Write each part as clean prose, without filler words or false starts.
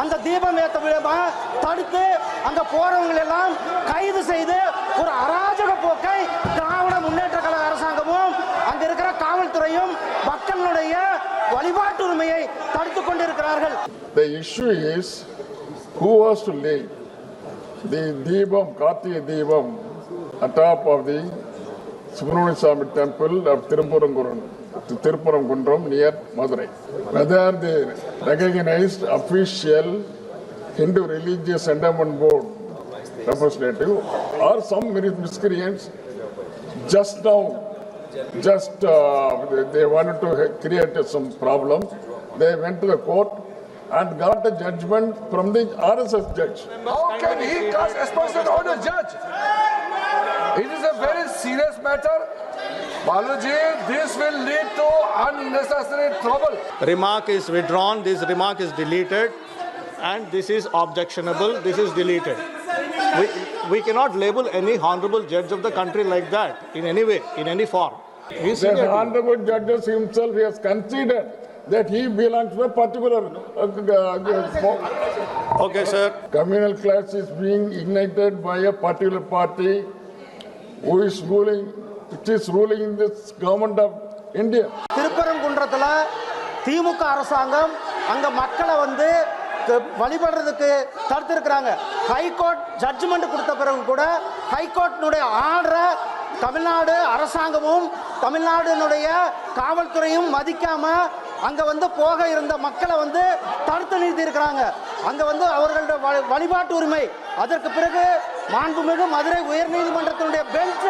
அந்த தீபம் ஏற்ற விழாவை தடுத்து அங்க போறவங்களை எல்லாம் கைது செய்து ஒரு அராஜக போக்கை திராவிட முன்னேற்ற கழக அரசாங்கமும் அங்க இருக்கிற காவல்துறையும் மக்களுடைய வழிபாட்டு உரிமையை தடுத்துக் கொண்டிருக்கிறார்கள். The issue is who was to lay the Deepam, Kartiga Deepam on top of the Subramania Swami temple of Tirupurangundram near Madurai. Whether the recognized official Hindu Religious Endowment Board representative or some miscreants just now, they wanted to create some problem. They went to the court and got a judgment from the RSS judge. How can he cast aspersion on the judge? It is a very serious matter. Baluji, this will lead to unnecessary trouble. Remark is withdrawn, this remark is deleted, and this is objectionable, this is deleted. We cannot label any honorable judge of the country like that in any way, in any form. The honorable judges himself has considered that he belongs to a particular Okay, sir. communal class is being ignited by a particular party who is ruling, which is ruling in this government of India. திருப்பரங்குன்றத்துல திமுக அரசாங்கம் அங்க மக்களை வந்து வழிபடுறதுக்கு தடுத்திருக்கிறாங்க. High court judgement கொடுத்த பிறகு கூட ஹைகோர்ட்டினுடைய ஆர்டரை தமிழ்நாடு அரசாங்கமும் தமிழ்நாடுனுடைய காவல்துறையும் மதிக்காம அங்க வந்து போக இருந்த மக்களை வந்து தடுத்து நிறுத்தி இருக்கிறாங்க. அங்க வந்து அவர்களுடைய வழிபாட்டு உரிமை அதற்கு பிறகு மாண்புமிகு மதுரை உயர்நீதிமன்றத்தினுடைய பெஞ்ச்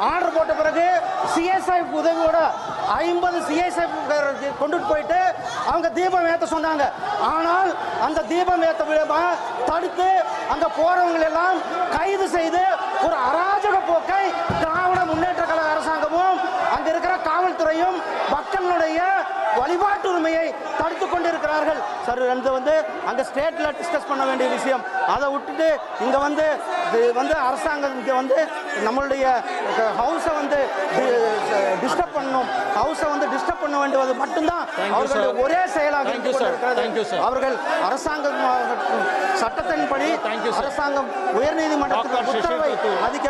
ஆர்டர் போட்ட பிறகு சிஎஸ்ஐ உதவியோட 50 சிஎஸ்ஐ கொண்டுட்டு போயிட்டு அவங்க தீபம் ஏற்ற சொன்னாங்க. ஆனால் அந்த தீபம் ஏற்ற விழாவை தடுத்து அங்க போறவங்களை எல்லாம் கைது செய்து ஒரு அராஜக போக்கை திராவிட முன்னேற்ற கழக அரசாங்கமும் அங்க இருக்கிற காவல்துறையும் மக்களுடைய வழிபாட்டு உரிமையை தடுத்துக் கொண்டிருக்கிறார்கள். சார் வந்து அங்க ஸ்டேட்ல டிஸ்கஸ் பண்ண வேண்டிய விஷயம், அதை விட்டுட்டு இங்க வந்து அரசாங்கம் இங்க வந்து நம்மளுடைய ஹவுஸை வந்து டிஸ்டர்ப் பண்ணணும், ஹவுஸை வந்து டிஸ்டர்ப் பண்ண வேண்டியது மட்டும்தான் அவர்களுடைய ஒரே செயலாக இருக்கிறது. அவர்கள் அரசாங்கம் சட்டத்தின்படி அரசாங்கம் உயர்நீதிமன்றத்தின் உத்தரவை மதிக்க